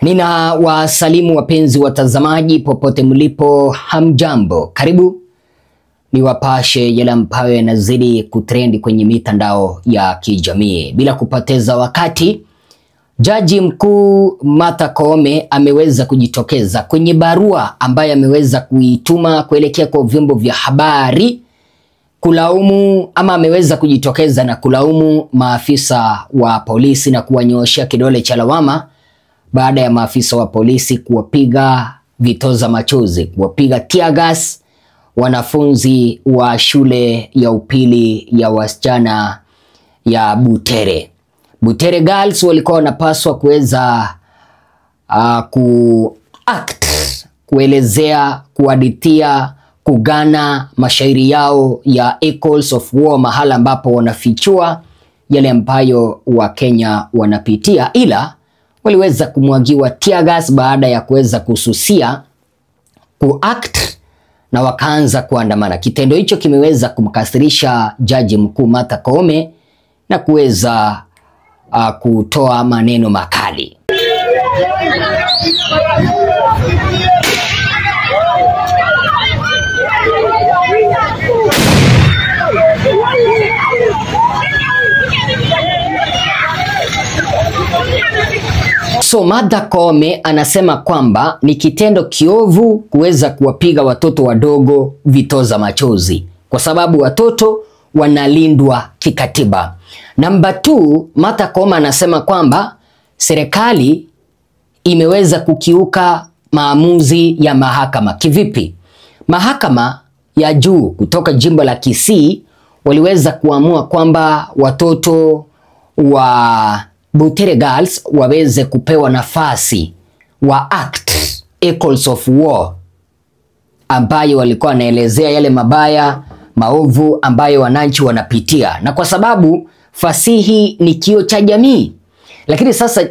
Nina wasalimu wapenzi watazamaji popote mlipo, hamjambo. Karibu niwapashe yale ambayo yanazidi kutrendi kwenye mitandao ya kijamii. Bila kupoteza wakati, Jaji Mkuu Martha Koome ameweza kujitokeza kwenye barua ambayo ameweza kuituma kuelekea kwa vyombo vya habari kulaumu, ama ameweza kujitokeza na kulaumu maafisa wa polisi na kuwanyooshea kidole cha lawama baada ya maafisa wa polisi kuwapiga vitoza machozi, kuwapiga tear gas wanafunzi wa shule ya upili ya wasichana ya Butere. Butere Girls walikuwa wanapaswa kuweza kuelezea, kuhadithia, kugana mashairi yao ya Echoes of War, mahala ambapo wanafichua yale ambayo Wakenya wanapitia, ila waliweza kumwagiwa tear gas baada ya kuweza kususia na wakaanza kuandamana. Kitendo hicho kimeweza kumkasirisha Jaji Mkuu Martha Koome na kuweza kutoa maneno makali. So Martha Koome anasema kwamba ni kitendo kiovu kuweza kuwapiga watoto wadogo vitoza machozi, kwa sababu watoto wanalindwa kikatiba. Namba 2, Martha Koome anasema kwamba serikali imeweza kukiuka maamuzi ya mahakama. Kivipi? Mahakama ya juu kutoka jimbo la Kisii waliweza kuamua kwamba watoto wa Butere Girls waweze kupewa nafasi wa act Echoes of War, ambayo walikuwa wanaelezea yale mabaya maovu ambayo wananchi wanapitia, na kwa sababu fasihi ni kioo cha jamii. Lakini sasa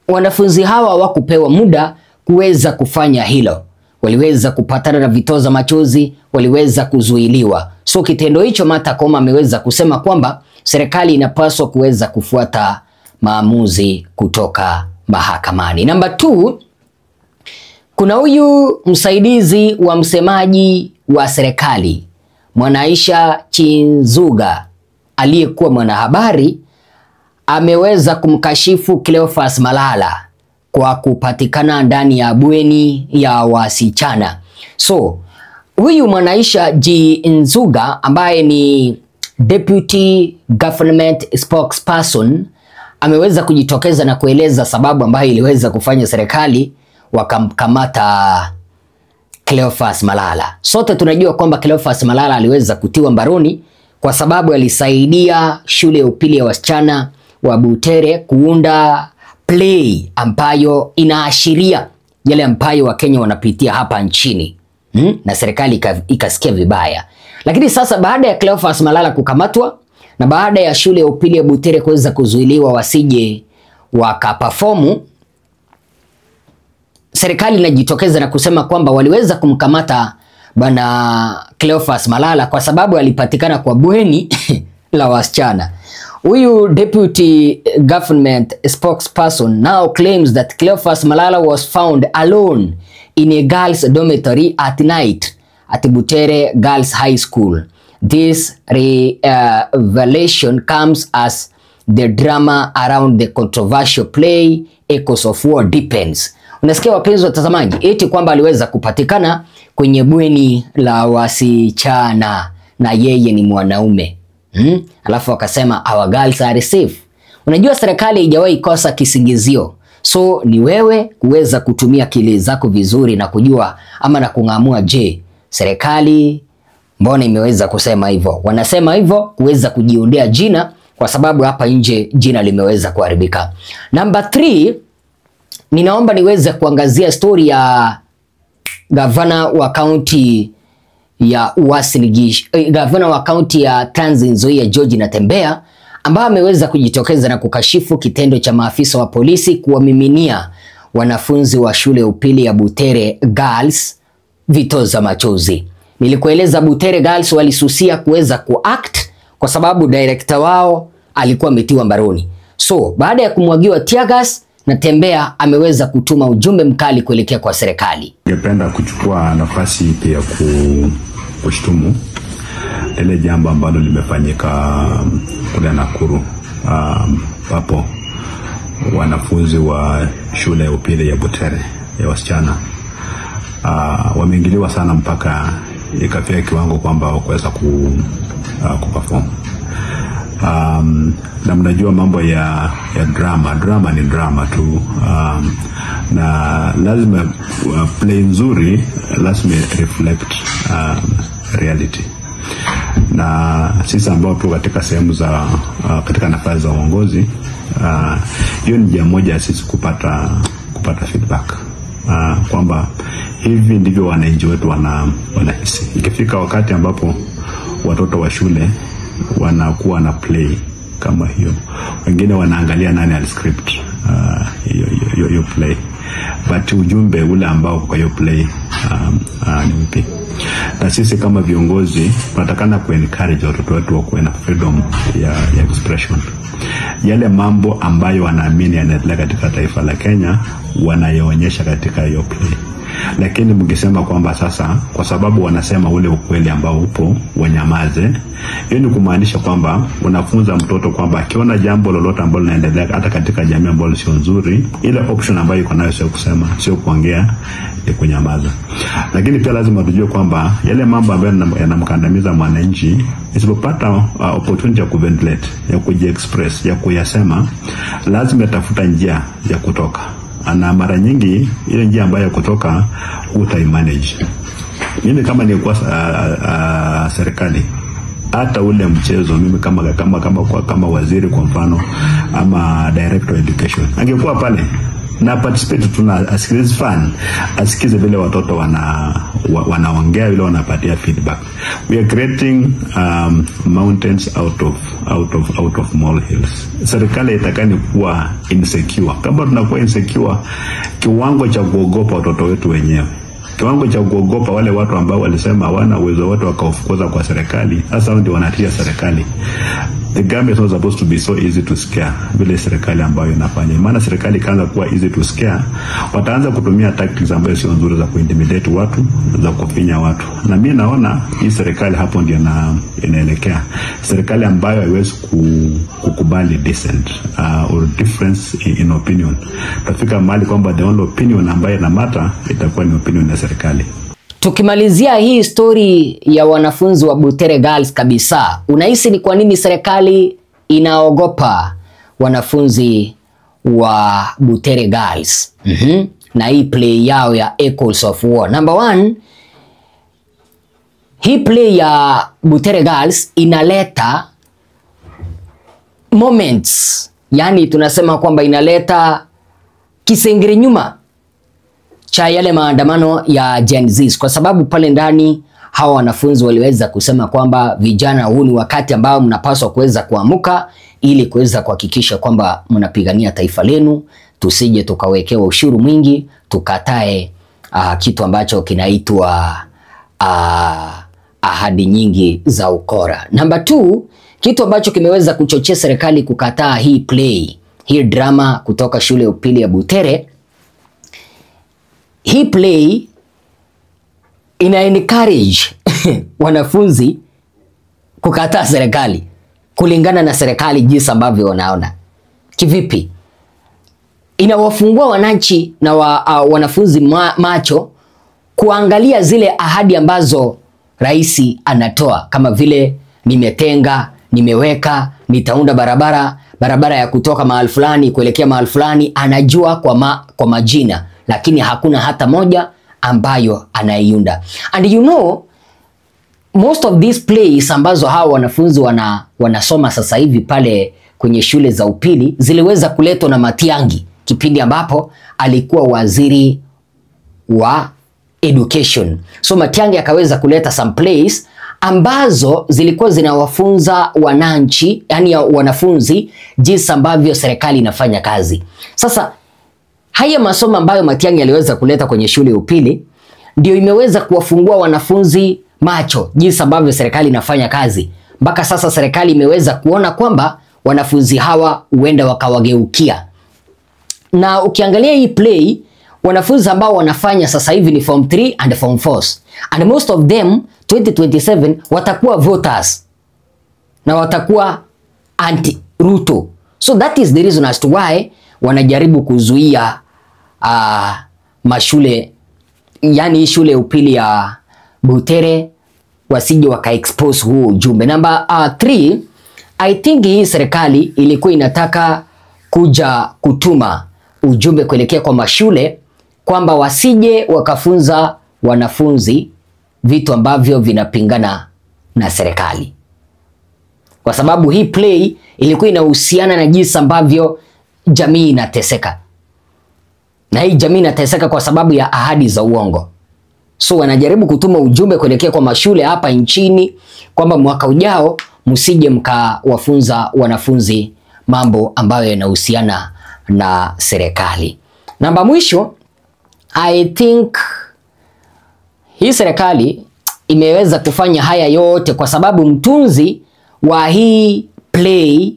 wanafunzi hawa hawakupewa muda kuweza kufanya hilo, waliweza kupatana na vitoza machozi, waliweza kuzuiliwa. So kitendo hicho Martha Koome ameweza kusema kwamba serikali inapaswa kuweza kufuata maamuzi kutoka mahakamani. Namba 2, kuna huyu msaidizi wa msemaji wa serikali Mwanaisha Chinzuga, aliyekuwa mwanahabari, ameweza kumkashifu Cleophas Malala kwa kupatikana ndani ya bweni ya wasichana. So huyu Mwanaisha Chinzuga ambaye ni Deputy Government Spokesperson ameweza kujitokeza na kueleza sababu ambayo iliweza kufanya serikali wakamkamata Cleophas Malala. Sote tunajua kwamba Cleophas Malala aliweza kutiwa mbaroni kwa sababu alisaidia shule ya upili ya wasichana wa Butere kuunda play ambayo inaashiria yale ambayo Wakenya wanapitia hapa nchini. Na serikali ikasikia vibaya. Lakini sasa baada ya Cleophas Malala kukamatwa na baada ya shule ya upili ya Butere kuweza kuzuiliwa wasije wakaperformu, serikali inajitokeza na kusema kwamba waliweza kumkamata bwana Cleophas Malala kwa sababu alipatikana kwa bweni la wasichana. Huyu Deputy Government Spokesperson now claims that Cleophas Malala was found alone in a girls' dormitory at night at Butere Girls High School. This revelation comes as the drama around the controversial play Echoes of War deepens. Unasikia wapenzi watazamaji, eti kwamba aliweza kupatikana kwenye bweni la wasichana na yeye ni mwanaume. Alafu wakasema our girls are safe. Unajua serikali haijawahi kosa kisingizio. So ni wewe kuweza kutumia akili zako vizuri na kujua ama na kung'amua, je, serikali mbona imeweza kusema hivyo? Wanasema hivyo kuweza kujiondea jina, kwa sababu hapa nje jina limeweza kuharibika. Namba 3, ninaomba niweze kuangazia story ya gavana wa kaunti ya Uasin Gishu, gavana wa kaunti ya Trans Nzoia George Natembeya, ambaye ameweza kujitokeza na kukashifu kitendo cha maafisa wa polisi kuwamiminia wanafunzi wa shule ya upili ya Butere Girls vitoza machozi. Nilikueleza Butere Girls walisusia kuweza kuact kwa sababu director wao alikuwa ametiwa mbaroni. So baada ya kumwagiwa tear gas Natembeya ameweza kutuma ujumbe mkali kuelekea kwa serikali. Ningependa kuchukua nafasi pia kushtumu ile jambo ambalo limefanyika kule Nakuru, hapo wanafunzi wa shule ya upili ya Butere ya wasichana wameingiliwa sana mpaka ikafika kiwango kwamba hawakuweza kuperform. Na mnajua mambo ya drama ni drama tu, na lazima play nzuri lazima reflect reality. Na sisi ambao tu katika sehemu za katika nafasi za uongozi, hiyo ni njia moja ya sisi kupata feedback kwamba hivi ndivyo wananchi wetu wanahisi. Ikifika wakati ambapo watoto wa shule wanakuwa na play kama hiyo, wengine wanaangalia nani aliscript hiyo play, but ujumbe ule ambao kwa hiyo play ni upi? Na sisi kama viongozi tunatakana encourage watoto wetu kuwa na freedom ya expression. Yale mambo ambayo wanaamini yanaendelea katika taifa la Kenya wanayaonyesha katika hiyo play. Lakini mngesema kwamba sasa kwa sababu wanasema ule ukweli ambao upo wanyamaze, hiyo ni kumaanisha kwamba unafunza mtoto kwamba akiona jambo lolote ambalo linaendelea hata katika jamii ambalo sio nzuri, ile option ambayo iko nayo sio kusema, sio kuongea, ni kunyamaza. Lakini pia lazima tujue kwamba yale mambo ambayo yanamkandamiza mwananchi, isipopata opportunity ya kuventilate, ya kujiexpress, ya kuyasema, lazima tafuta njia ya kutoka. Na mara nyingi ile njia ambayo kutoka utaimanage. Mimi kama nilikuwa serikali, hata ule mchezo mimi kama waziri kwa mfano ama director of education, angekuwa pale na participate, tuna asikilize fan, asikize vile watoto wanaongea, vile wanapatia feedback. We are creating mountains out of molehills. Serikali itakani kuwa insecure. Kama tunakuwa insecure, kiwango cha kuogopa watoto wetu wenyewe, kiwango cha kuogopa wale watu ambao walisema hawana uwezo wote wakafukuza kwa serikali, sasa ndio wanatia serikali. The government is not supposed to be so easy to scare vile serikali ambayo inafanya. Maana serikali kaanza kuwa easy to scare, wataanza kutumia tactics ambazo sio nzuri za kuintimidate watu, za kufinya watu. Na mimi naona hii serikali hapo ndio inaelekea. Serikali ambayo haiwezi kukubali dissent or difference in opinion. Tafika mahali kwamba the only opinion ambayo ina matter itakuwa ni opinion ya serikali. Tukimalizia hii story ya wanafunzi wa Butere Girls kabisa, unahisi ni kwa nini serikali inaogopa wanafunzi wa Butere Girls na hii play yao ya Echoes of War? Number one, hii play ya Butere Girls inaleta moments, yani tunasema kwamba inaleta kisengere nyuma cha yale maandamano ya Gen Z, kwa sababu pale ndani hawa wanafunzi waliweza kusema kwamba vijana, huu ni wakati ambao mnapaswa kuweza kuamuka ili kuweza kuhakikisha kwamba mnapigania taifa lenu, tusije tukawekewa ushuru mwingi, tukatae kitu ambacho kinaitwa ahadi nyingi za ukora. Number two, kitu ambacho kimeweza kuchochea serikali kukataa hii play, hii drama kutoka shule ya upili ya Butere, hii play ina encourage wanafunzi kukataa serikali kulingana na serikali jinsi ambavyo wanaona. Kivipi? Inawafungua wananchi na wanafunzi macho kuangalia zile ahadi ambazo rais anatoa, kama vile nimetenga, nimeweka, nitaunda barabara ya kutoka mahali fulani kuelekea mahali fulani, anajua kwa majina, lakini hakuna hata moja ambayo anaiunda. And you know, most of these plays ambazo hawa wanafunzi wanasoma sasa hivi pale kwenye shule za upili ziliweza kuletwa na Matiang'i kipindi ambapo alikuwa waziri wa education. So Matiang'i akaweza kuleta some plays ambazo zilikuwa zinawafunza wananchi, yani wanafunzi, jinsi ambavyo serikali inafanya kazi. Sasa haya masomo ambayo Matiang'i aliweza kuleta kwenye shule ya upili ndio imeweza kuwafungua wanafunzi macho jinsi ambavyo serikali inafanya kazi. Mpaka sasa serikali imeweza kuona kwamba wanafunzi hawa huenda wakawageukia. Na ukiangalia hii play, wanafunzi ambao wanafanya sasa hivi ni form 3 and form 4, and most of them 2027 watakuwa voters na watakuwa anti Ruto. So that is the reason as to why wanajaribu kuzuia mashule, yani shule upili ya Butere wasije waka expose huo ujumbe. Number 3, I think hii serikali ilikuwa inataka kuja kutuma ujumbe kuelekea kwa mashule kwamba wasije wakafunza wanafunzi vitu ambavyo vinapingana na serikali, kwa sababu hii play ilikuwa inahusiana na jinsi ambavyo jamii inateseka, na hii jamii inateseka kwa sababu ya ahadi za uongo. So wanajaribu kutuma ujumbe kuelekea kwa mashule hapa nchini kwamba mwaka ujao msije mkawafunza wanafunzi mambo ambayo yanahusiana na serikali. Namba mwisho, I think hii serikali imeweza kufanya haya yote kwa sababu mtunzi wa hii play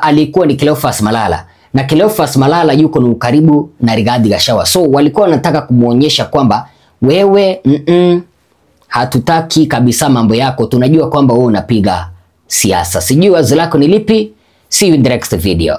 alikuwa ni Cleophas Malala, na Cleophas Malala yuko na ukaribu na Rigathi Gachagua. So walikuwa wanataka kumuonyesha kwamba wewe hatutaki kabisa mambo yako, tunajua kwamba wewe unapiga siasa. Sijui wazo lako ni lipi? See you in the next video.